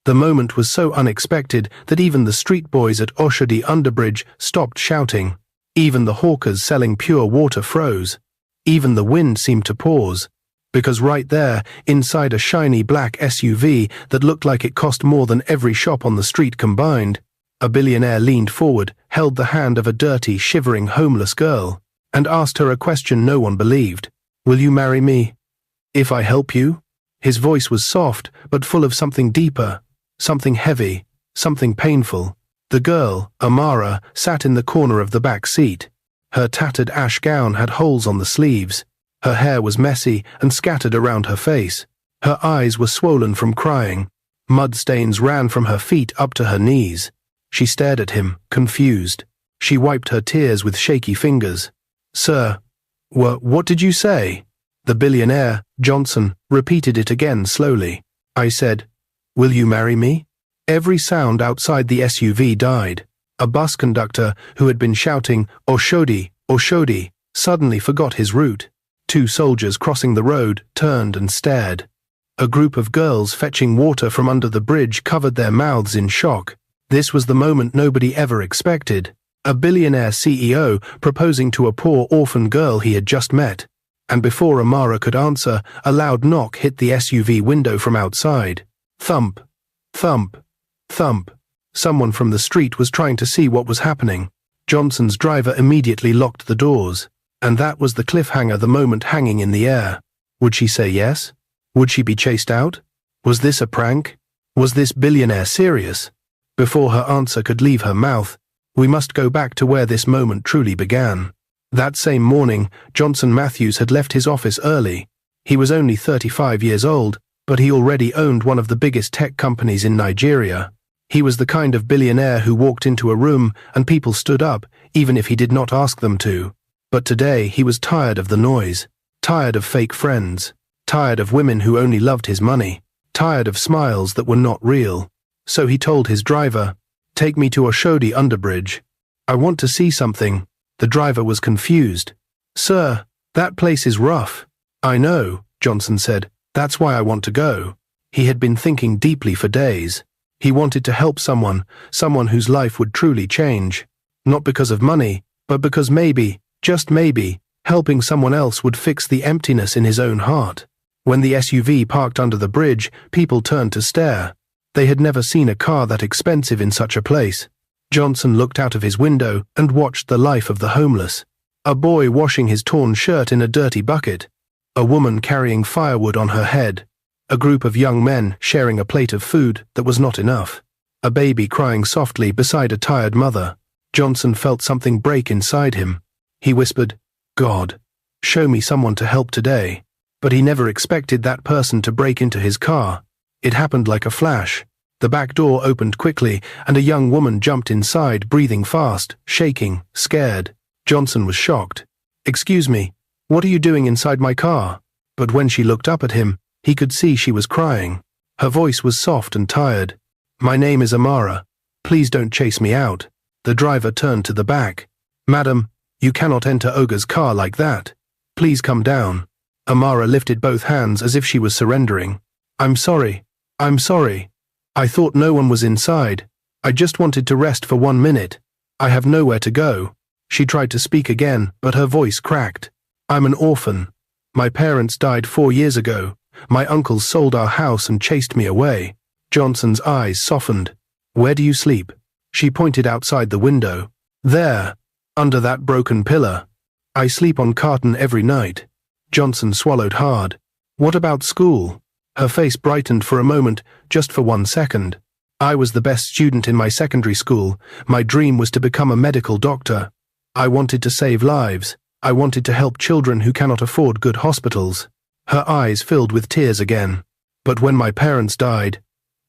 The moment was so unexpected that even the street boys at Oshodi underbridge stopped shouting. Even the hawkers selling pure water froze. Even the wind seemed to pause. Because right there, inside a shiny black SUV that looked like it cost more than every shop on the street combined, a billionaire leaned forward, held the hand of a dirty, shivering, homeless girl, and asked her a question no one believed. "Will you marry me? If I help you?" His voice was soft, but full of something deeper, something heavy, something painful. The girl, Amara, sat in the corner of the back seat. Her tattered ash gown had holes on the sleeves. Her hair was messy and scattered around her face. Her eyes were swollen from crying. Mud stains ran from her feet up to her knees. She stared at him, confused. She wiped her tears with shaky fingers. "Sir, what did you say?" The billionaire, Johnson, repeated it again slowly. "I said, will you marry me?" Every sound outside the SUV died. A bus conductor, who had been shouting, "Oshodi, Oshodi," suddenly forgot his route. Two soldiers crossing the road turned and stared. A group of girls fetching water from under the bridge covered their mouths in shock. This was the moment nobody ever expected. A billionaire CEO proposing to a poor orphan girl he had just met. And before Amara could answer, a loud knock hit the SUV window from outside. Thump, thump, thump. Someone from the street was trying to see what was happening. Johnson's driver immediately locked the doors. And that was the cliffhanger, the moment hanging in the air. Would she say yes? Would she be chased out? Was this a prank? Was this billionaire serious? Before her answer could leave her mouth, we must go back to where this moment truly began. That same morning, Johnson Matthews had left his office early. He was only 35 years old, but he already owned one of the biggest tech companies in Nigeria. He was the kind of billionaire who walked into a room and people stood up, even if he did not ask them to. But today he was tired of the noise, tired of fake friends, tired of women who only loved his money, tired of smiles that were not real. So he told his driver, "Take me to Oshodi underbridge. I want to see something." The driver was confused. "Sir, that place is rough." "I know," Johnson said. "That's why I want to go." He had been thinking deeply for days. He wanted to help someone whose life would truly change. Not because of money, but because maybe, just maybe, helping someone else would fix the emptiness in his own heart. When the SUV parked under the bridge, people turned to stare. They had never seen a car that expensive in such a place. Johnson looked out of his window and watched the life of the homeless. A boy washing his torn shirt in a dirty bucket. A woman carrying firewood on her head. A group of young men sharing a plate of food that was not enough. A baby crying softly beside a tired mother. Johnson felt something break inside him. He whispered, "God, show me someone to help today." But he never expected that person to break into his car. It happened like a flash. The back door opened quickly, and a young woman jumped inside, breathing fast, shaking, scared. Johnson was shocked. "Excuse me, what are you doing inside my car?" But when she looked up at him, he could see she was crying. Her voice was soft and tired. "My name is Amara. Please don't chase me out." The driver turned to the back. "Madam, you cannot enter Oga's car like that. Please come down." Amara lifted both hands as if she was surrendering. I'm sorry. I thought no one was inside. I just wanted to rest for 1 minute. I have nowhere to go." She tried to speak again, but her voice cracked. "I'm an orphan. My parents died 4 years ago. My uncles sold our house and chased me away." Johnson's eyes softened. "Where do you sleep?" She pointed outside the window. "There, under that broken pillar. I sleep on carton every night." Johnson swallowed hard. "What about school?" Her face brightened for a moment, just for 1 second. "I was the best student in my secondary school. My dream was to become a medical doctor. I wanted to save lives. I wanted to help children who cannot afford good hospitals." Her eyes filled with tears again. "But when my parents died,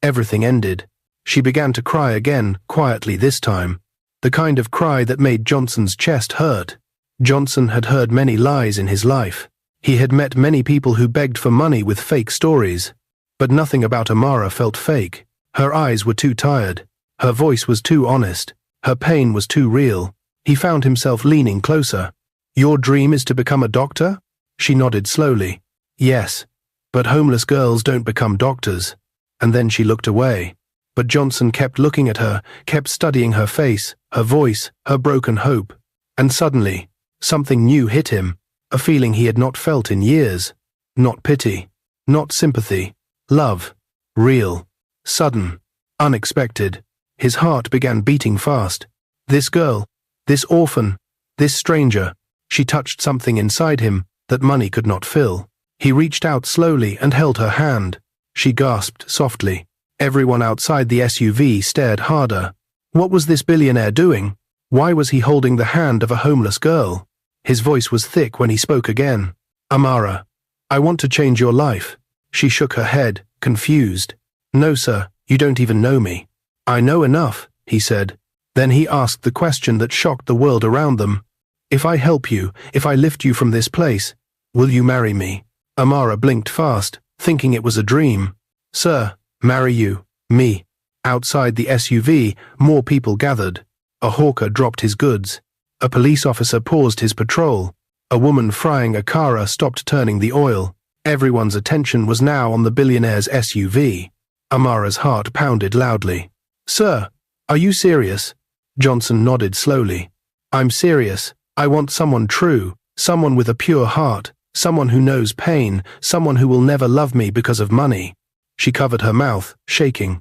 everything ended." She began to cry again, quietly this time. The kind of cry that made Johnson's chest hurt. Johnson had heard many lies in his life. He had met many people who begged for money with fake stories. But nothing about Amara felt fake. Her eyes were too tired. Her voice was too honest. Her pain was too real. He found himself leaning closer. "Your dream is to become a doctor?" She nodded slowly. "Yes, but homeless girls don't become doctors." And then she looked away. But Johnson kept looking at her, kept studying her face, her voice, her broken hope. And suddenly, something new hit him, a feeling he had not felt in years. Not pity, not sympathy, love. Real, sudden, unexpected. His heart began beating fast. This girl, this orphan, this stranger, she touched something inside him that money could not fill. He reached out slowly and held her hand. She gasped softly. Everyone outside the SUV stared harder. What was this billionaire doing? Why was he holding the hand of a homeless girl? His voice was thick when he spoke again. Amara, I want to change your life. She shook her head, confused. No, sir, you don't even know me. I know enough, he said. Then he asked the question that shocked the world around them. If I help you, if I lift you from this place, will you marry me? Amara blinked fast, thinking it was a dream. Sir, marry you, me. Outside the SUV, more people gathered. A hawker dropped his goods. A police officer paused his patrol. A woman frying a kara stopped turning the oil. Everyone's attention was now on the billionaire's SUV. Amara's heart pounded loudly. Sir, are you serious? Johnson nodded slowly. I'm serious. I want someone true, someone with a pure heart, someone who knows pain, someone who will never love me because of money. She covered her mouth, shaking.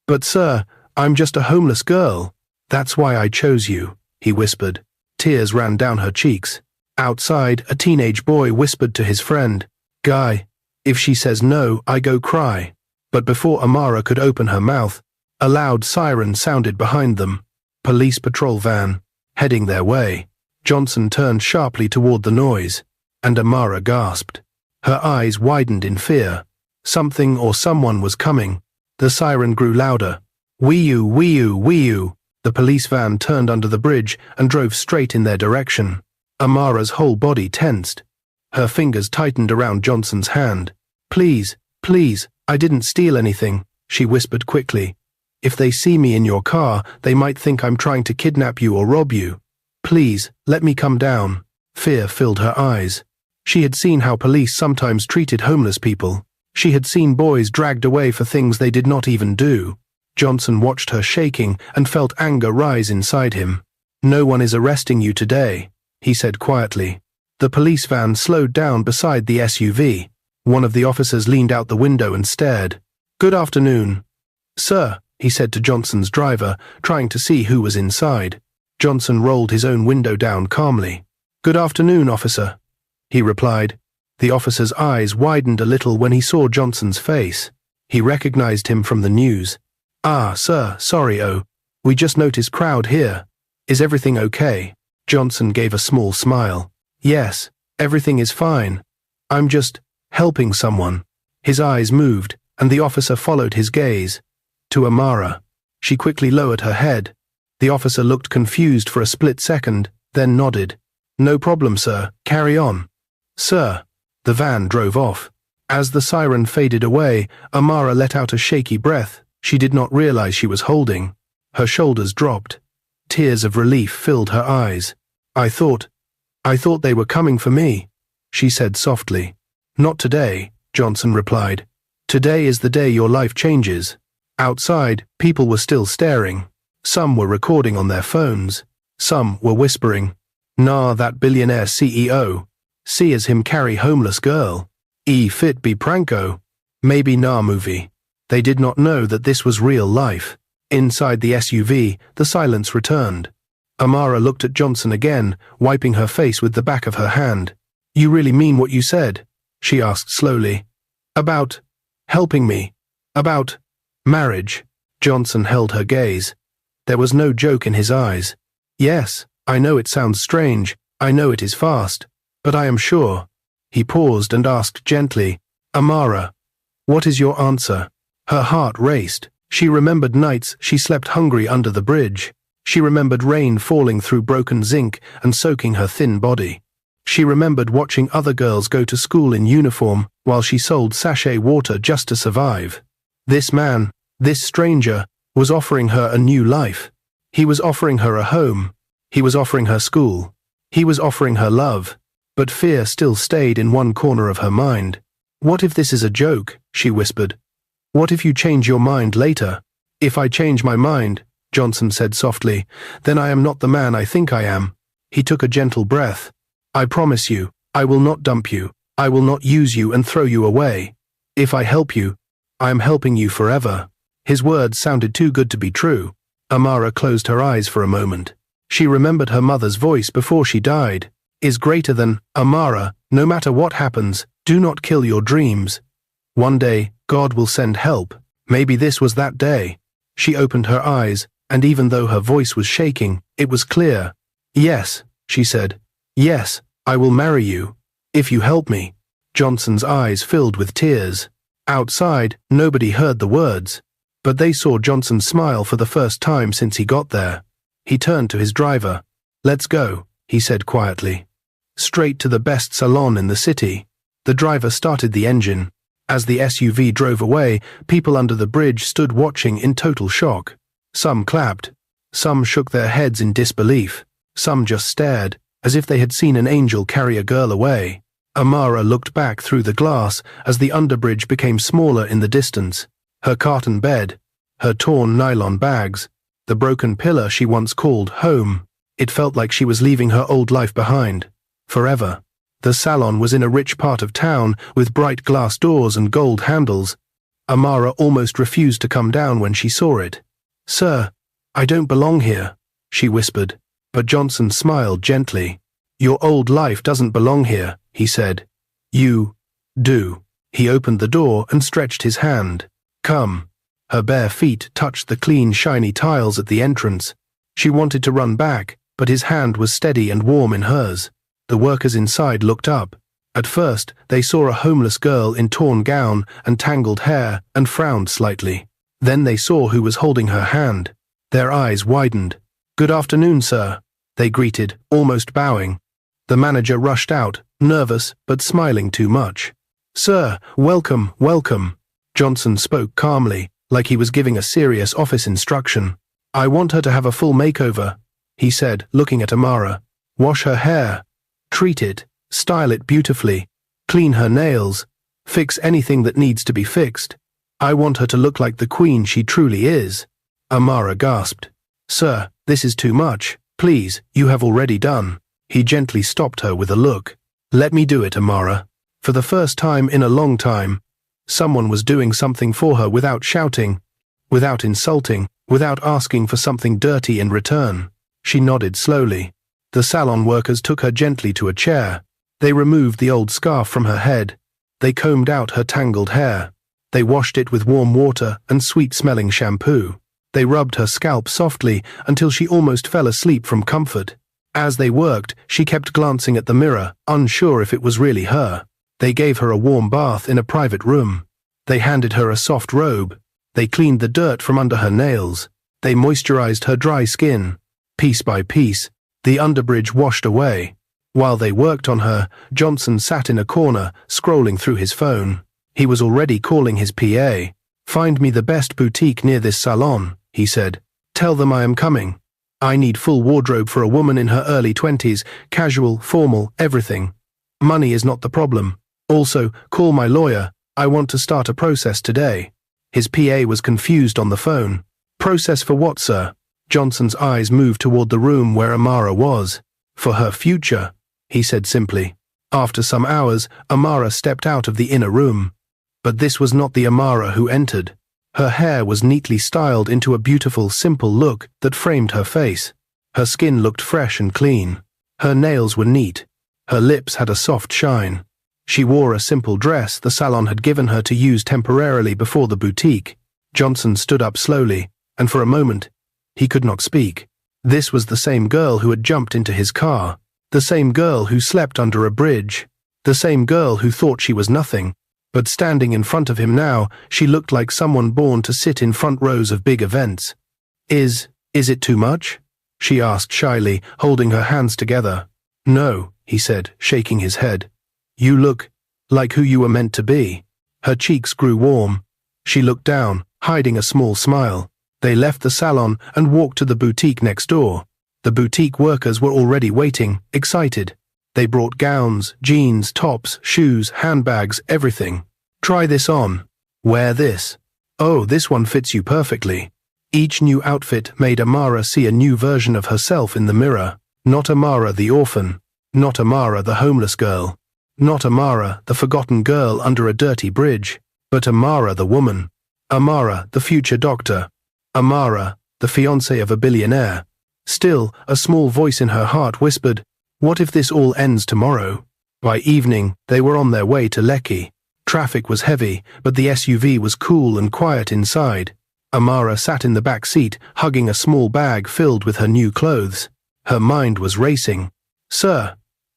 But sir, I'm just a homeless girl. That's why I chose you, he whispered. Tears ran down her cheeks. Outside, a teenage boy whispered to his friend, Guy, if she says no, I go cry. But before Amara could open her mouth, a loud siren sounded behind them. Police patrol van, heading their way. Johnson turned sharply toward the noise, and Amara gasped. Her eyes widened in fear. Something or someone was coming. The siren grew louder. Wee-oo, wee-oo, wee-oo. The police van turned under the bridge and drove straight in their direction. Amara's whole body tensed. Her fingers tightened around Johnson's hand. Please, please, I didn't steal anything, she whispered quickly. If they see me in your car, they might think I'm trying to kidnap you or rob you. Please, let me come down. Fear filled her eyes. She had seen how police sometimes treated homeless people. She had seen boys dragged away for things they did not even do. Johnson watched her shaking and felt anger rise inside him. No one is arresting you today, he said quietly. The police van slowed down beside the SUV. One of the officers leaned out the window and stared. Good afternoon. Sir, he said to Johnson's driver, trying to see who was inside. Johnson rolled his own window down calmly. Good afternoon, officer, he replied. The officer's eyes widened a little when he saw Johnson's face. He recognized him from the news. Ah, sir, sorry, we just noticed crowd here. Is everything okay? Johnson gave a small smile. Yes, everything is fine. I'm just helping someone. His eyes moved, and the officer followed his gaze. To Amara. She quickly lowered her head. The officer looked confused for a split second, then nodded. No problem, sir. Carry on. Sir. The van drove off. As the siren faded away, Amara let out a shaky breath she did not realize she was holding. Her shoulders dropped. Tears of relief filled her eyes. I thought they were coming for me, she said softly. Not today, Johnson replied. Today is the day your life changes. Outside, people were still staring. Some were recording on their phones. Some were whispering, Nah, that billionaire CEO. See as him carry homeless girl. Fit be pranko. Maybe nah movie. They did not know that this was real life. Inside the SUV, the silence returned. Amara looked at Johnson again, wiping her face with the back of her hand. You really mean what you said? She asked slowly. About helping me. About marriage. Johnson held her gaze. There was no joke in his eyes. Yes, I know it sounds strange. I know it is fast. But I am sure. He paused and asked gently, Amara, what is your answer? Her heart raced. She remembered nights she slept hungry under the bridge. She remembered rain falling through broken zinc and soaking her thin body. She remembered watching other girls go to school in uniform while she sold sachet water just to survive. This man, this stranger, was offering her a new life. He was offering her a home. He was offering her school. He was offering her love. But fear still stayed in one corner of her mind. What if this is a joke? She whispered. What if you change your mind later? If I change my mind, Johnson said softly, then I am not the man I think I am. He took a gentle breath. I promise you, I will not dump you. I will not use you and throw you away. If I help you, I am helping you forever. His words sounded too good to be true. Amara closed her eyes for a moment. She remembered her mother's voice before she died. Is greater than, Amara, no matter what happens, do not kill your dreams. One day, God will send help. Maybe this was that day. She opened her eyes, and even though her voice was shaking, it was clear. Yes, she said. Yes, I will marry you. If you help me. Johnson's eyes filled with tears. Outside, nobody heard the words. But they saw Johnson smile for the first time since he got there. He turned to his driver. Let's go, he said quietly. Straight to the best salon in the city. The driver started the engine. As the SUV drove away, people under the bridge stood watching in total shock. Some clapped. Some shook their heads in disbelief. Some just stared, as if they had seen an angel carry a girl away. Amara looked back through the glass as the underbridge became smaller in the distance. Her carton bed, her torn nylon bags, the broken pillar she once called home. It felt like she was leaving her old life behind. Forever. The salon was in a rich part of town with bright glass doors and gold handles. Amara almost refused to come down when she saw it. Sir, I don't belong here, she whispered, but Johnson smiled gently. Your old life doesn't belong here, he said. You do. He opened the door and stretched his hand. Come. Her bare feet touched the clean, shiny tiles at the entrance. She wanted to run back, but his hand was steady and warm in hers. The workers inside looked up. At first, they saw a homeless girl in torn gown and tangled hair and frowned slightly. Then they saw who was holding her hand. Their eyes widened. Good afternoon, sir, they greeted, almost bowing. The manager rushed out, nervous but smiling too much. Sir, welcome, welcome. Johnson spoke calmly, like he was giving a serious office instruction. I want her to have a full makeover, he said, looking at Amara. Wash her hair. Treat it, style it beautifully, clean her nails, fix anything that needs to be fixed. I want her to look like the queen she truly is. Amara gasped. Sir, this is too much. Please, you have already done. He gently stopped her with a look. Let me do it, Amara. For the first time in a long time, someone was doing something for her without shouting, without insulting, without asking for something dirty in return. She nodded slowly. The salon workers took her gently to a chair. They removed the old scarf from her head. They combed out her tangled hair. They washed it with warm water and sweet-smelling shampoo. They rubbed her scalp softly until she almost fell asleep from comfort. As they worked, she kept glancing at the mirror, unsure if it was really her. They gave her a warm bath in a private room. They handed her a soft robe. They cleaned the dirt from under her nails. They moisturized her dry skin. Piece by piece, the underbridge washed away. While they worked on her, Johnson sat in a corner, scrolling through his phone. He was already calling his PA. Find me the best boutique near this salon, he said. Tell them I am coming. I need full wardrobe for a woman in her early 20s, casual, formal, everything. Money is not the problem. Also, call my lawyer. I want to start a process today. His PA was confused on the phone. Process for what, sir? Johnson's eyes moved toward the room where Amara was. For her future, he said simply. After some hours, Amara stepped out of the inner room. But this was not the Amara who entered. Her hair was neatly styled into a beautiful, simple look that framed her face. Her skin looked fresh and clean. Her nails were neat. Her lips had a soft shine. She wore a simple dress the salon had given her to use temporarily before the boutique. Johnson stood up slowly, and for a moment, he could not speak. This was the same girl who had jumped into his car, the same girl who slept under a bridge, the same girl who thought she was nothing. But standing in front of him now, she looked like someone born to sit in front rows of big events. Is it too much? She asked shyly, holding her hands together. No, he said, shaking his head. You look like who you were meant to be. Her cheeks grew warm. She looked down, hiding a small smile. They left the salon and walked to the boutique next door. The boutique workers were already waiting, excited. They brought gowns, jeans, tops, shoes, handbags, everything. Try this on. Wear this. Oh, this one fits you perfectly. Each new outfit made Amara see a new version of herself in the mirror. Not Amara the orphan. Not Amara the homeless girl. Not Amara the forgotten girl under a dirty bridge. But Amara the woman. Amara the future doctor. Amara, the fiancée of a billionaire. Still, a small voice in her heart whispered, "What if this all ends tomorrow?" By evening, they were on their way to Lekki. Traffic was heavy, but the SUV was cool and quiet inside. Amara sat in the back seat, hugging a small bag filled with her new clothes. Her mind was racing. "Sir,"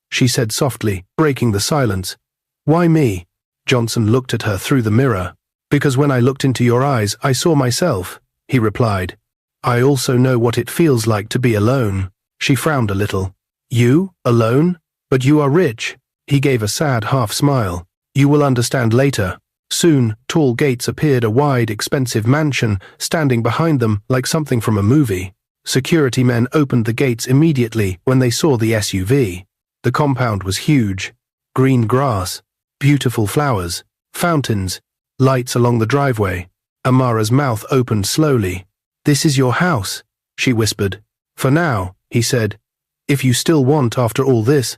she said softly, breaking the silence. "Why me?" Johnson looked at her through the mirror. "Because when I looked into your eyes, I saw myself," he replied. "I also know what it feels like to be alone." She frowned a little. "You? Alone? But you are rich." He gave a sad half smile. "You will understand later." Soon, tall gates appeared, a wide, expensive mansion standing behind them like something from a movie. Security men opened the gates immediately when they saw the SUV. The compound was huge. Green grass, beautiful flowers, fountains, lights along the driveway. Amara's mouth opened slowly. "This is your house," she whispered. "For now," he said. "If you still want after all this,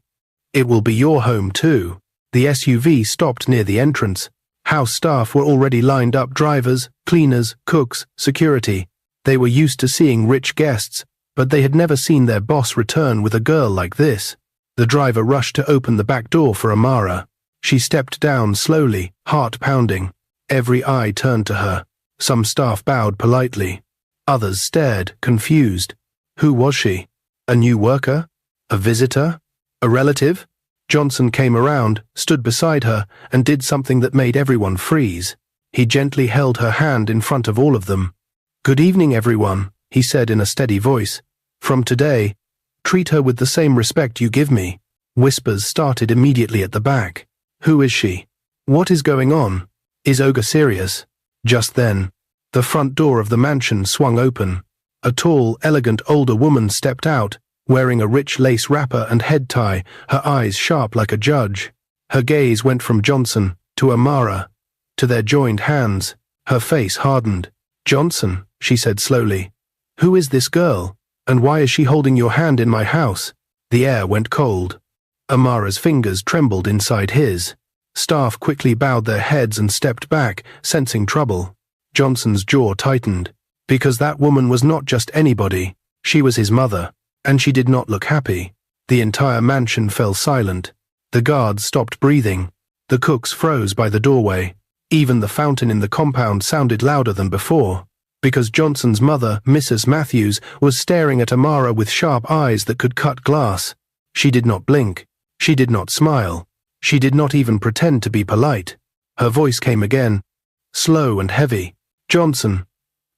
it will be your home too." The SUV stopped near the entrance. House staff were already lined up: drivers, cleaners, cooks, security. They were used to seeing rich guests, but they had never seen their boss return with a girl like this. The driver rushed to open the back door for Amara. She stepped down slowly, heart pounding. Every eye turned to her. Some staff bowed politely. Others stared, confused. Who was she? A new worker? A visitor? A relative? Johnson came around, stood beside her, and did something that made everyone freeze. He gently held her hand in front of all of them. "Good evening, everyone," he said in a steady voice. "From today, treat her with the same respect you give me." Whispers started immediately at the back. "Who is she? What is going on? Is Oga serious?" Just then, the front door of the mansion swung open. A tall, elegant older woman stepped out, wearing a rich lace wrapper and head tie, her eyes sharp like a judge. Her gaze went from Johnson to Amara, to their joined hands. Her face hardened. "Johnson," she said slowly, "who is this girl, and why is she holding your hand in my house?" The air went cold. Amara's fingers trembled inside his. Staff quickly bowed their heads and stepped back, sensing trouble. Johnson's jaw tightened, because that woman was not just anybody. She was his mother. And she did not look happy. The entire mansion fell silent. The guards stopped breathing. The cooks froze by the doorway. Even the fountain in the compound sounded louder than before, because Johnson's mother, Mrs. Matthews, was staring at Amara with sharp eyes that could cut glass. She did not blink. She did not smile. She did not even pretend to be polite. Her voice came again, slow and heavy. "Johnson,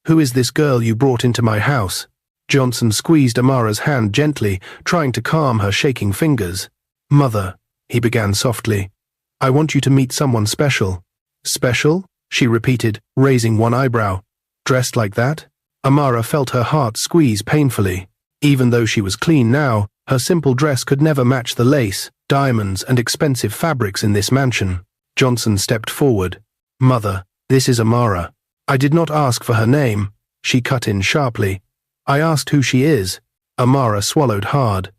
who is this girl you brought into my house?" Johnson squeezed Amara's hand gently, trying to calm her shaking fingers. "Mother," he began softly, "I want you to meet someone special." "Special?" she repeated, raising one eyebrow. "Dressed like that?" Amara felt her heart squeeze painfully. Even though she was clean now, her simple dress could never match the lace, diamonds, and expensive fabrics in this mansion. Johnson stepped forward. "Mother, this is Amara. I did not ask for her name," she cut in sharply. "I asked who she is." Amara swallowed hard.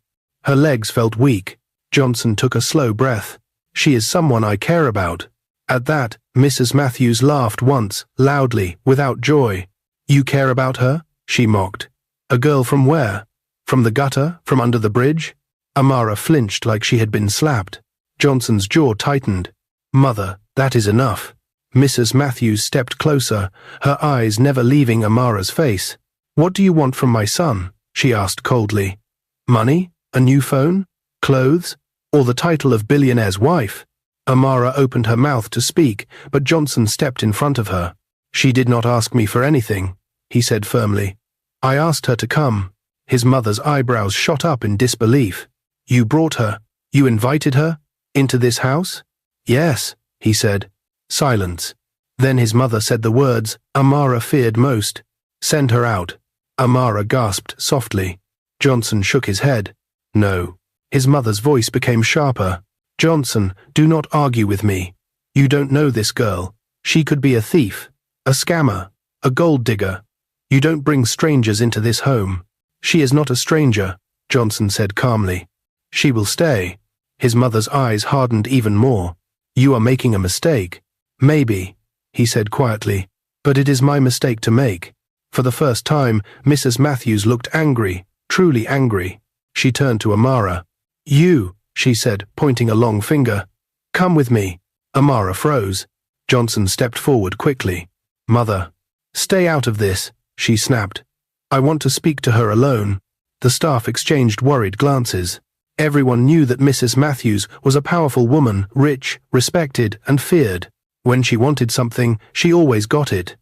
Her legs felt weak. Johnson took a slow breath. "She is someone I care about." At that, Mrs. Matthews laughed once, loudly, without joy. "You care about her?" she mocked. "A girl from where? From the gutter? From under the bridge?" Amara flinched like she had been slapped. Johnson's jaw tightened. "Mother, that is enough." Mrs. Matthews stepped closer, her eyes never leaving Amara's face. "What do you want from my son?" she asked coldly. "Money? A new phone? Clothes? Or the title of billionaire's wife?" Amara opened her mouth to speak, but Johnson stepped in front of her. "She did not ask me for anything," he said firmly. "I asked her to come." His mother's eyebrows shot up in disbelief. "You brought her? You invited her? Into this house?" "Yes," he said. Silence. Then his mother said the words Amara feared most. "Send her out." Amara gasped softly. Johnson shook his head. "No." His mother's voice became sharper. "Johnson, do not argue with me. You don't know this girl. She could be a thief, a scammer, a gold digger. You don't bring strangers into this home. She is not a stranger, Johnson said calmly. She will stay. His mother's eyes hardened even more. You are making a mistake. Maybe, he said quietly, but it is my mistake to make. For the first time, Mrs. Matthews looked angry, truly angry. She turned to Amara. You, she said, pointing a long finger. Come with me. Amara froze. Johnson stepped forward quickly. Mother. Stay out of this, she snapped. I want to speak to her alone. The staff exchanged worried glances. Everyone knew that Mrs. Matthews was a powerful woman, rich, respected, and feared. When she wanted something, she always got it.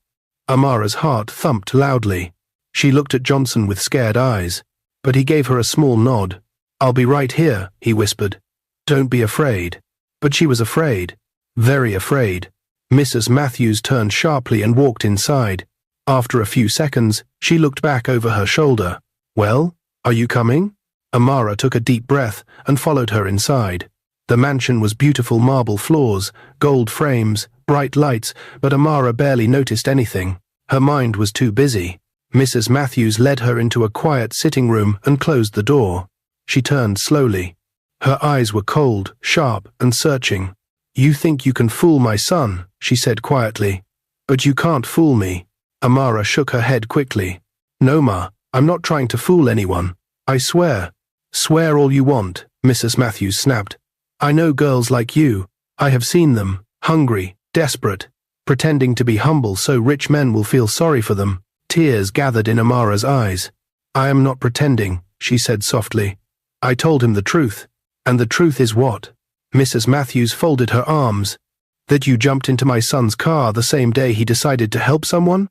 Amara's heart thumped loudly. She looked at Johnson with scared eyes, but he gave her a small nod. I'll be right here, he whispered. Don't be afraid. But she was afraid. Very afraid. Mrs. Matthews turned sharply and walked inside. After a few seconds, she looked back over her shoulder. Well, are you coming? Amara took a deep breath and followed her inside. The mansion was beautiful marble floors, gold frames, bright lights, but Amara barely noticed anything. Her mind was too busy. Mrs. Matthews led her into a quiet sitting room and closed the door. She turned slowly. Her eyes were cold, sharp, and searching. You think you can fool my son, she said quietly. But you can't fool me. Amara shook her head quickly. No, Ma, I'm not trying to fool anyone. I swear. Swear all you want, Mrs. Matthews snapped. I know girls like you. I have seen them, hungry, desperate, pretending to be humble so rich men will feel sorry for them. Tears gathered in Amara's eyes. I am not pretending, she said softly. I told him the truth. And the truth is what? Mrs. Matthews folded her arms. That you jumped into my son's car the same day he decided to help someone?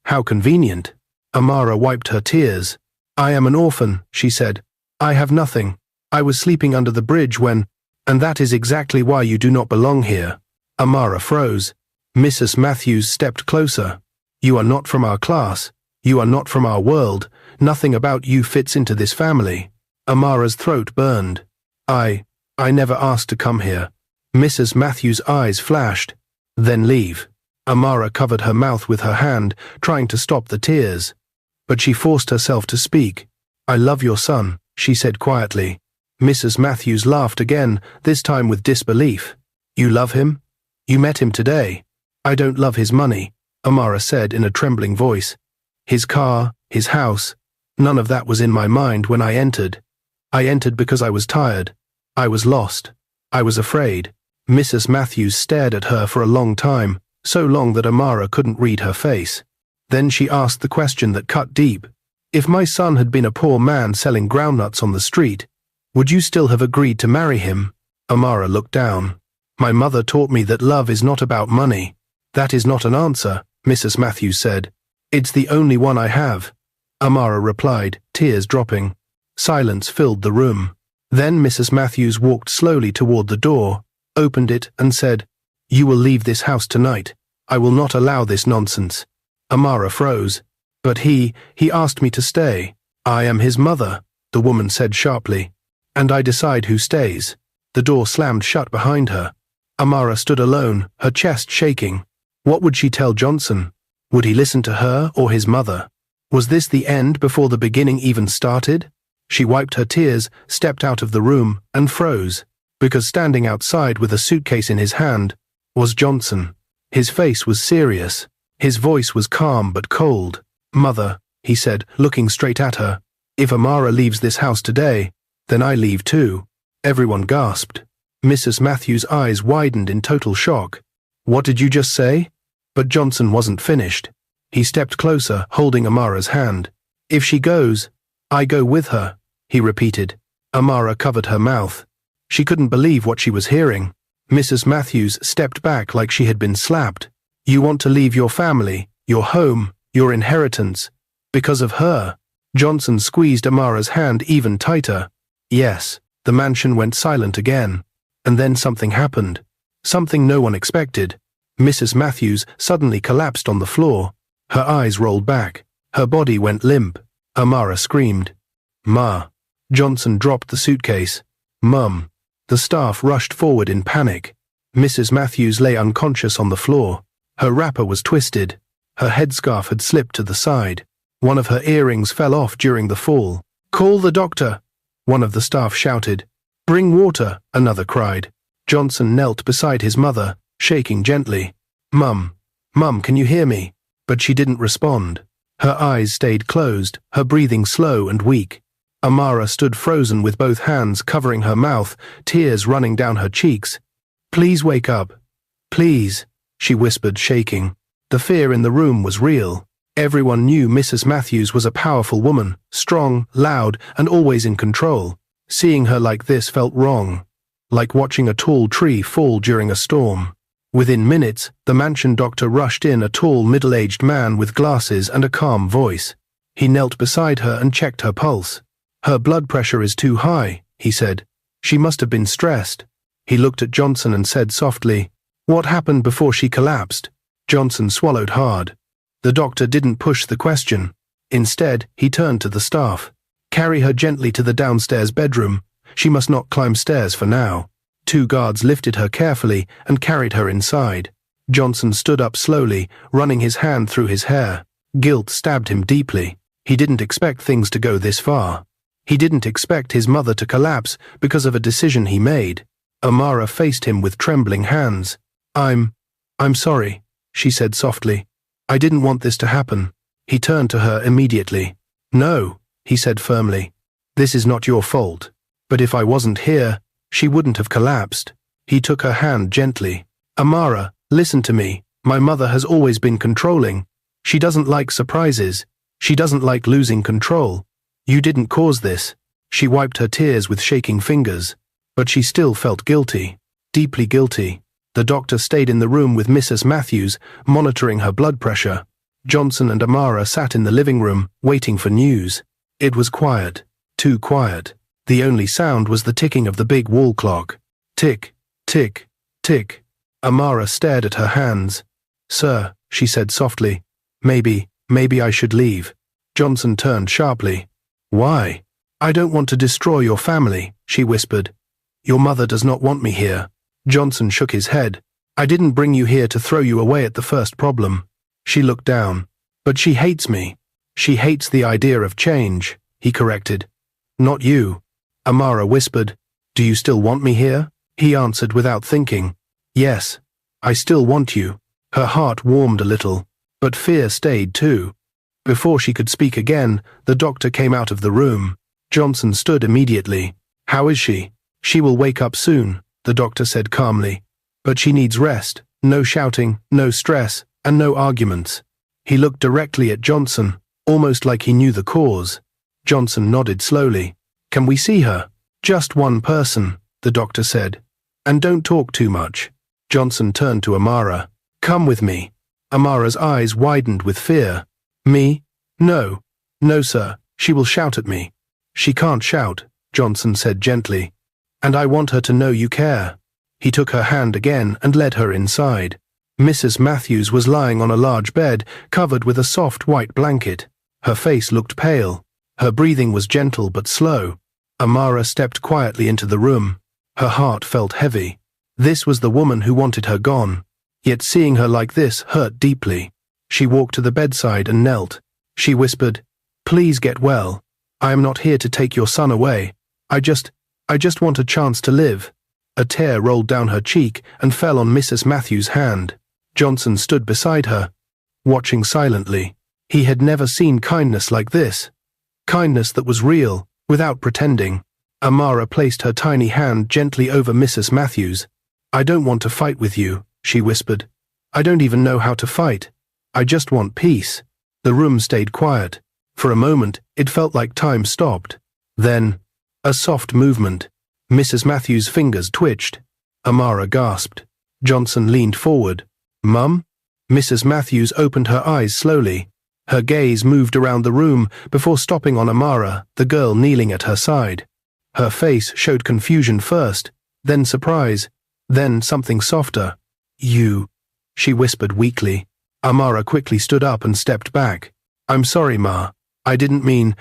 How convenient. Amara wiped her tears. I am an orphan, she said. I have nothing. I was sleeping under the bridge when, and that is exactly why you do not belong here. Amara froze. Mrs. Matthews stepped closer. You are not from our class. You are not from our world. Nothing about you fits into this family. Amara's throat burned. I never asked to come here. Mrs. Matthews' eyes flashed. Then leave. Amara covered her mouth with her hand, trying to stop the tears. But she forced herself to speak. I love your son, she said quietly. Mrs. Matthews laughed again, this time with disbelief. You love him? You met him today. I don't love his money, Amara said in a trembling voice. His car, his house, none of that was in my mind when I entered. I entered because I was tired. I was lost. I was afraid. Mrs. Matthews stared at her for a long time, so long that Amara couldn't read her face. Then she asked the question that cut deep. If my son had been a poor man selling groundnuts on the street, would you still have agreed to marry him? Amara looked down. My mother taught me that love is not about money. That is not an answer, Mrs. Matthews said. It's the only one I have. Amara replied, tears dropping. Silence filled the room. Then Mrs. Matthews walked slowly toward the door, opened it, and said, You will leave this house tonight. I will not allow this nonsense. Amara froze. But he asked me to stay. I am his mother, the woman said sharply. And I decide who stays. The door slammed shut behind her. Amara stood alone, her chest shaking. What would she tell Johnson? Would he listen to her or his mother? Was this the end before the beginning even started? She wiped her tears, stepped out of the room, and froze, because standing outside with a suitcase in his hand was Johnson. His face was serious. His voice was calm but cold. Mother, he said, looking straight at her, if Amara leaves this house today, then I leave too. Everyone gasped. Mrs. Matthews' eyes widened in total shock. What did you just say? But Johnson wasn't finished. He stepped closer, holding Amara's hand. If she goes, I go with her, he repeated. Amara covered her mouth. She couldn't believe what she was hearing. Mrs. Matthews stepped back like she had been slapped. You want to leave your family, your home, your inheritance, because of her? Johnson squeezed Amara's hand even tighter. Yes, the mansion went silent again. And then something happened. Something no one expected. Mrs. Matthews suddenly collapsed on the floor. Her eyes rolled back. Her body went limp. Amara screamed. Ma. Johnson dropped the suitcase. Mum. The staff rushed forward in panic. Mrs. Matthews lay unconscious on the floor. Her wrapper was twisted. Her headscarf had slipped to the side. One of her earrings fell off during the fall. "Call the doctor," one of the staff shouted. "Bring water," another cried. Johnson knelt beside his mother, shaking gently. Mum, can you hear me?" But she didn't respond. Her eyes stayed closed, her breathing slow and weak. Amara stood frozen with both hands covering her mouth, tears running down her cheeks. "Please wake up. Please," she whispered, shaking. The fear in the room was real. Everyone knew Mrs. Matthews was a powerful woman, strong, loud, and always in control. Seeing her like this felt wrong, like watching a tall tree fall during a storm. Within minutes, the mansion doctor rushed in, a tall, middle-aged man with glasses and a calm voice. He knelt beside her and checked her pulse. "Her blood pressure is too high," he said. "She must have been stressed." He looked at Johnson and said softly, "What happened before she collapsed?" Johnson swallowed hard. The doctor didn't push the question. Instead, he turned to the staff. "Carry her gently to the downstairs bedroom. She must not climb stairs for now." 2 guards lifted her carefully and carried her inside. Johnson stood up slowly, running his hand through his hair. Guilt stabbed him deeply. He didn't expect things to go this far. He didn't expect his mother to collapse because of a decision he made. Amara faced him with trembling hands. I'm sorry," she said softly. "I didn't want this to happen." He turned to her immediately. "No," he said firmly. "This is not your fault. But if I wasn't here, she wouldn't have collapsed." He took her hand gently. "Amara, listen to me. My mother has always been controlling. She doesn't like surprises. She doesn't like losing control. You didn't cause this." She wiped her tears with shaking fingers. But she still felt guilty, deeply guilty. The doctor stayed in the room with Mrs. Matthews, monitoring her blood pressure. Johnson and Amara sat in the living room, waiting for news. It was quiet, too quiet. The only sound was the ticking of the big wall clock. Tick, tick, tick. Amara stared at her hands. "Sir," she said softly, maybe I should leave." Johnson turned sharply. "Why?" "I don't want to destroy your family," she whispered. "Your mother does not want me here." Johnson shook his head. "I didn't bring you here to throw you away at the first problem." She looked down. "But she hates me. She hates the idea of change," he corrected. "Not you." Amara whispered. "Do you still want me here?" He answered without thinking. "Yes, I still want you." Her heart warmed a little, but fear stayed too. Before she could speak again, the doctor came out of the room. Johnson stood immediately. "How is she?" "She will wake up soon," the doctor said calmly. "But she needs rest, no shouting, no stress, and no arguments." He looked directly at Johnson, almost like he knew the cause. Johnson nodded slowly. "Can we see her?" "Just one person," the doctor said. "And don't talk too much." Johnson turned to Amara. "Come with me." Amara's eyes widened with fear. "Me? No, sir, she will shout at me." "She can't shout," Johnson said gently. "And I want her to know you care." He took her hand again and led her inside. Mrs. Matthews was lying on a large bed, covered with a soft white blanket. Her face looked pale. Her breathing was gentle but slow. Amara stepped quietly into the room. Her heart felt heavy. This was the woman who wanted her gone. Yet seeing her like this hurt deeply. She walked to the bedside and knelt. She whispered, "Please get well. I am not here to take your son away. I just want a chance to live." A tear rolled down her cheek and fell on Mrs. Matthews' hand. Johnson stood beside her, watching silently. He had never seen kindness like this. Kindness that was real, without pretending. Amara placed her tiny hand gently over Mrs. Matthews. "I don't want to fight with you," she whispered. "I don't even know how to fight. I just want peace." The room stayed quiet. For a moment, it felt like time stopped. Then, a soft movement. Mrs. Matthews' fingers twitched. Amara gasped. Johnson leaned forward. "Mum?" Mrs. Matthews opened her eyes slowly. Her gaze moved around the room before stopping on Amara, the girl kneeling at her side. Her face showed confusion first, then surprise, then something softer. "You," she whispered weakly. Amara quickly stood up and stepped back. "I'm sorry, Ma. I didn't mean—"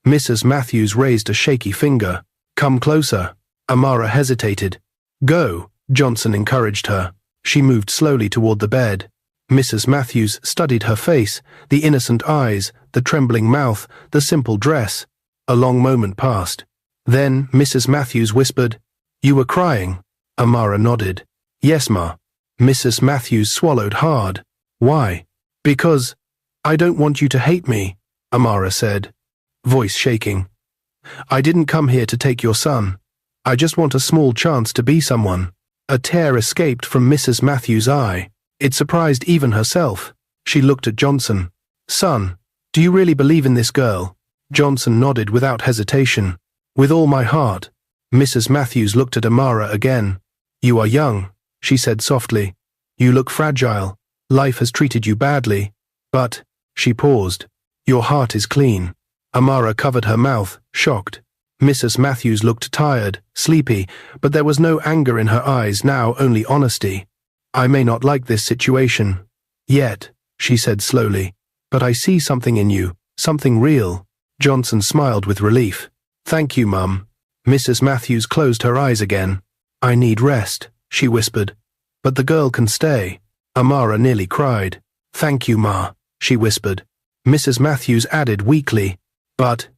Mrs. Matthews raised a shaky finger. "Come closer." Amara hesitated. "Go," Johnson encouraged her. She moved slowly toward the bed. Mrs. Matthews studied her face, the innocent eyes, the trembling mouth, the simple dress. A long moment passed. Then Mrs. Matthews whispered, "You were crying." Amara nodded. "Yes, Ma." Mrs. Matthews swallowed hard. "Why?" "Because I don't want you to hate me," Amara said, voice shaking. "I didn't come here to take your son. I just want a small chance to be someone." A tear escaped from Mrs. Matthews' eye. It surprised even herself. She looked at Johnson. "Son, do you really believe in this girl?" Johnson nodded without hesitation. "With all my heart." Mrs. Matthews looked at Amara again. "You are young," she said softly. "You look fragile. Life has treated you badly. But," she paused, "your heart is clean." Amara covered her mouth, shocked. Mrs. Matthews looked tired, sleepy, but there was no anger in her eyes now, only honesty. "I may not like this situation yet," she said slowly, "but I see something in you, something real." Johnson smiled with relief. "Thank you, Mum." Mrs. Matthews closed her eyes again. "I need rest," she whispered. "But the girl can stay." Amara nearly cried. "Thank you, Ma," she whispered. Mrs. Matthews added weakly, "But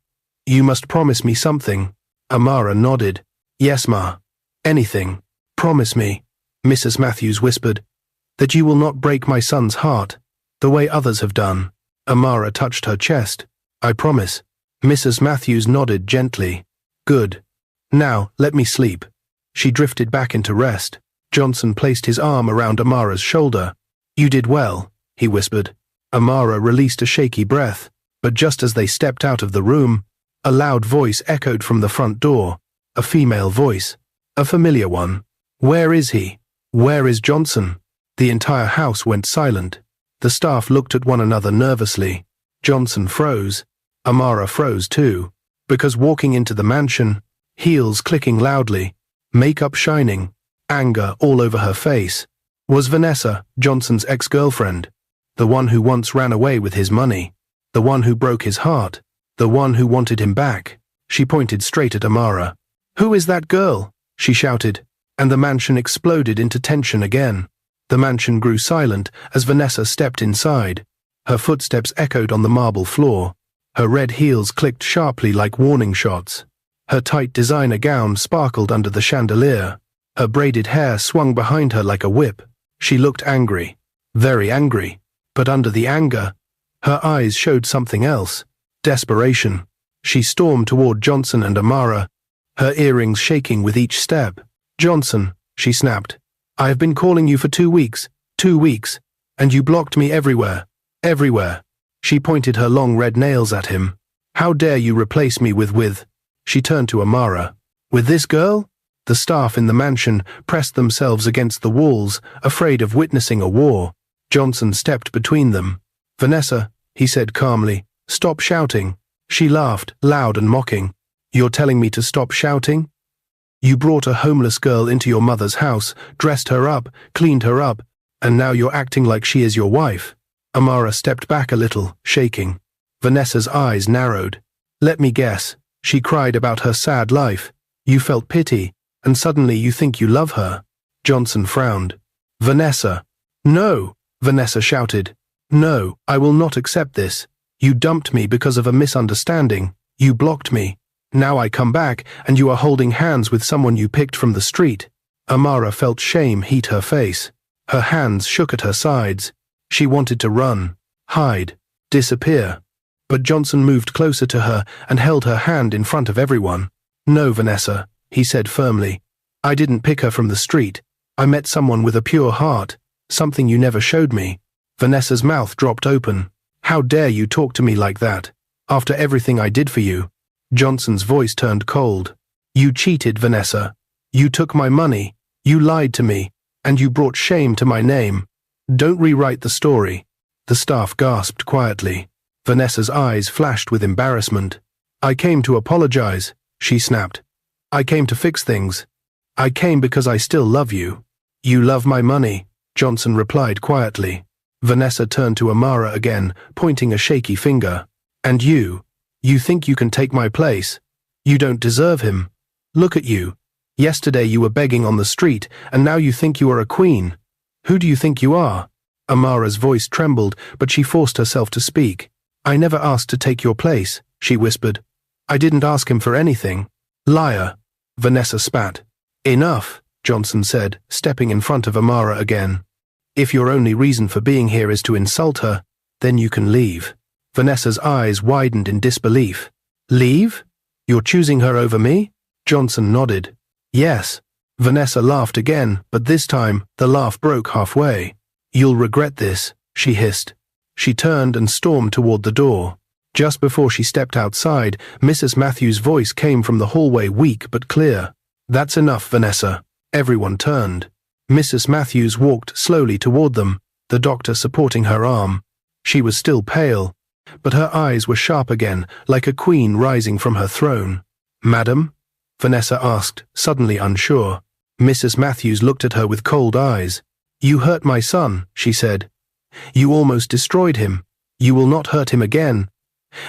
you must promise me something." Amara nodded. "Yes, Ma. Anything. Promise me," Mrs. Matthews whispered, "that you will not break my son's heart, the way others have done." Amara touched her chest. "I promise." Mrs. Matthews nodded gently. "Good. Now, let me sleep." She drifted back into rest. Johnson placed his arm around Amara's shoulder. "You did well," he whispered. Amara released a shaky breath, but just as they stepped out of the room, a loud voice echoed from the front door. A female voice. A familiar one. "Where is he? Where is Johnson?" The entire house went silent. The staff looked at one another nervously. Johnson froze. Amara froze too, because walking into the mansion, heels clicking loudly, makeup shining, anger all over her face, was Vanessa, Johnson's ex-girlfriend, the one who once ran away with his money, the one who broke his heart, the one who wanted him back. She pointed straight at Amara. "Who is that girl?" she shouted, and the mansion exploded into tension again. The mansion grew silent as Vanessa stepped inside. Her footsteps echoed on the marble floor. Her red heels clicked sharply like warning shots. Her tight designer gown sparkled under the chandelier. Her braided hair swung behind her like a whip. She looked angry, very angry, but under the anger, her eyes showed something else. Desperation. She stormed toward Johnson and Amara, her earrings shaking with each step. "Johnson," she snapped, "I have been calling you for 2 weeks, 2 weeks, and you blocked me everywhere, everywhere." She pointed her long red nails at him. "How dare you replace me with..." She turned to Amara. "With this girl?" The staff in the mansion pressed themselves against the walls, afraid of witnessing a war. Johnson stepped between them. "Vanessa," he said calmly, "stop shouting." She laughed, loud and mocking. "You're telling me to stop shouting? You brought a homeless girl into your mother's house, dressed her up, cleaned her up, and now you're acting like she is your wife." Amara stepped back a little, shaking. Vanessa's eyes narrowed. "Let me guess," she cried about her sad life. "You felt pity, and suddenly you think you love her." Johnson frowned. "Vanessa." "No!" Vanessa shouted. "No, I will not accept this. You dumped me because of a misunderstanding. You blocked me. Now I come back, and you are holding hands with someone you picked from the street." Amara felt shame heat her face. Her hands shook at her sides. She wanted to run, hide, disappear. But Johnson moved closer to her and held her hand in front of everyone. "No, Vanessa," he said firmly. "I didn't pick her from the street. I met someone with a pure heart, something you never showed me." Vanessa's mouth dropped open. "How dare you talk to me like that, after everything I did for you?" Johnson's voice turned cold. "You cheated, Vanessa. You took my money, you lied to me, and you brought shame to my name. Don't rewrite the story." The staff gasped quietly. Vanessa's eyes flashed with embarrassment. "I came to apologize," she snapped. "I came to fix things. I came because I still love you." "You love my money," Johnson replied quietly. Vanessa turned to Amara again, pointing a shaky finger. "And you think you can take my place? You don't deserve him. Look at you. Yesterday you were begging on the street, and now you think you are a queen. Who do you think you are?" Amara's voice trembled, but she forced herself to speak. "I never asked to take your place," she whispered. "I didn't ask him for anything." "Liar," Vanessa spat. "Enough," Johnson said, stepping in front of Amara again. "If your only reason for being here is to insult her, then you can leave." Vanessa's eyes widened in disbelief. "Leave? You're choosing her over me?" Johnson nodded. "Yes." Vanessa laughed again, but this time the laugh broke halfway. "You'll regret this," she hissed. She turned and stormed toward the door. Just before she stepped outside, Mrs. Matthews' voice came from the hallway, weak but clear. "That's enough, Vanessa." Everyone turned. Mrs. Matthews walked slowly toward them, the doctor supporting her arm. She was still pale, but her eyes were sharp again, like a queen rising from her throne. "Madam?" Vanessa asked, suddenly unsure. Mrs. Matthews looked at her with cold eyes. "You hurt my son," she said. "You almost destroyed him. You will not hurt him again.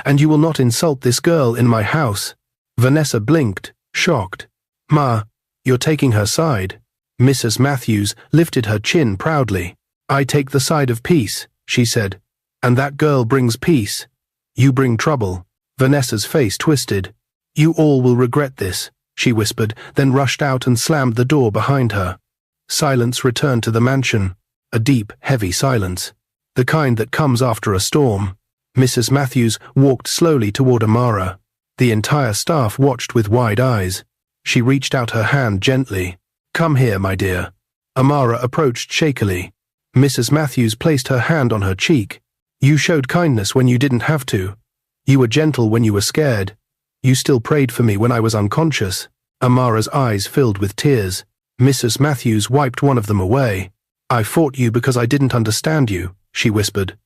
And you will not insult this girl in my house." Vanessa blinked, shocked. "Ma, you're taking her side." Mrs. Matthews lifted her chin proudly. "I take the side of peace," she said. "And that girl brings peace. You bring trouble." Vanessa's face twisted. "You all will regret this," she whispered, then rushed out and slammed the door behind her. Silence returned to the mansion, a deep, heavy silence, the kind that comes after a storm. Mrs. Matthews walked slowly toward Amara. The entire staff watched with wide eyes. She reached out her hand gently. "Come here, my dear." Amara approached shakily. Mrs. Matthews placed her hand on her cheek. "You showed kindness when you didn't have to. You were gentle when you were scared. You still prayed for me when I was unconscious." Amara's eyes filled with tears. Mrs. Matthews wiped one of them away. "I fought you because I didn't understand you," she whispered.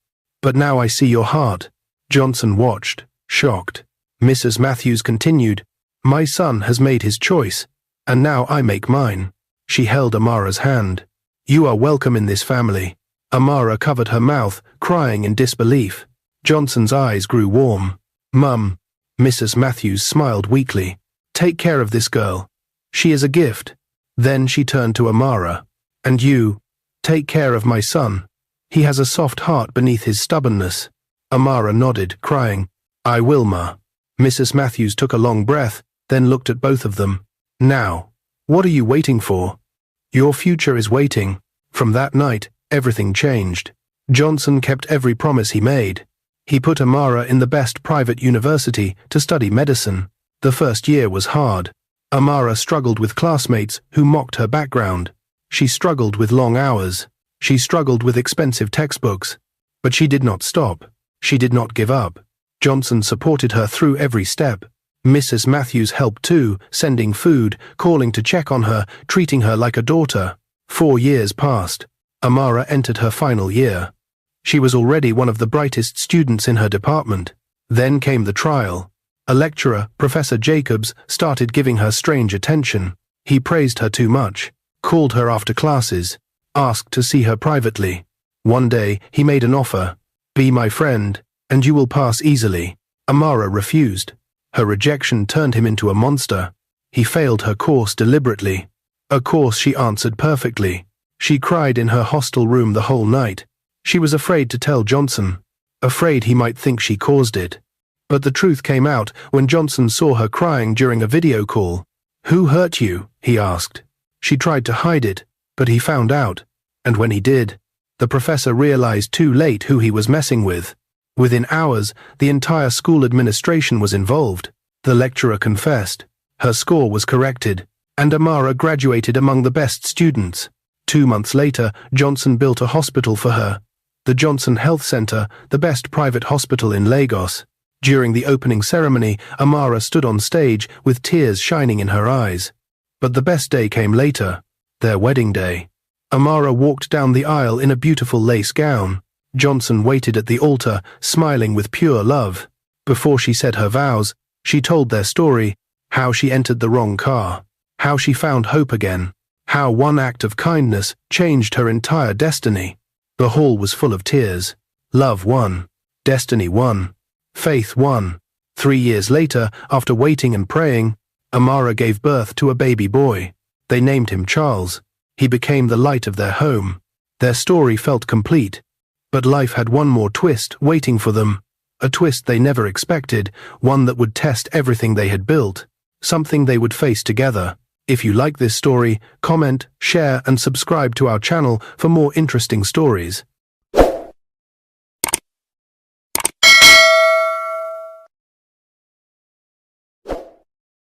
"But now I see your heart." Johnson watched, shocked. Mrs. Matthews continued, "My son has made his choice, and now I make mine." She held Amara's hand. "You are welcome in this family." Amara covered her mouth, crying in disbelief. Johnson's eyes grew warm. "Mum," Mrs. Matthews smiled weakly, "take care of this girl. She is a gift." Then she turned to Amara. "And you, take care of my son. He has a soft heart beneath his stubbornness." Amara nodded, crying, "I will, Ma." Mrs. Matthews took a long breath, then looked at both of them. "Now, what are you waiting for? Your future is waiting." From that night, everything changed. Johnson kept every promise he made. He put Amara in the best private university to study medicine. The first year was hard. Amara struggled with classmates who mocked her background. She struggled with long hours. She struggled with expensive textbooks. But she did not stop. She did not give up. Johnson supported her through every step. Mrs. Matthews helped too, sending food, calling to check on her, treating her like a daughter. 4 years passed. Amara entered her final year. She was already one of the brightest students in her department. Then came the trial. A lecturer, Professor Jacobs, started giving her strange attention. He praised her too much, called her after classes, asked to see her privately. One day, he made an offer. "Be my friend, and you will pass easily." Amara refused. Her rejection turned him into a monster. He failed her course deliberately. A course she answered perfectly. She cried in her hostel room the whole night. She was afraid to tell Johnson, afraid he might think she caused it. But the truth came out when Johnson saw her crying during a video call. "Who hurt you?" he asked. She tried to hide it, but he found out. And when he did, the professor realized too late who he was messing with. Within hours, the entire school administration was involved. The lecturer confessed. Her score was corrected, and Amara graduated among the best students. 2 months later, Johnson built a hospital for her. The Johnson Health Center, the best private hospital in Lagos. During the opening ceremony, Amara stood on stage with tears shining in her eyes. But the best day came later, their wedding day. Amara walked down the aisle in a beautiful lace gown. Johnson waited at the altar, smiling with pure love. Before she said her vows, she told their story, how she entered the wrong car, how she found hope again, how one act of kindness changed her entire destiny. The hall was full of tears. Love won. Destiny won. Faith won. 3 years later, after waiting and praying, Amara gave birth to a baby boy. They named him Charles. He became the light of their home. Their story felt complete, but life had one more twist waiting for them. A twist they never expected, one that would test everything they had built, something they would face together. If you like this story, comment, share, and subscribe to our channel for more interesting stories.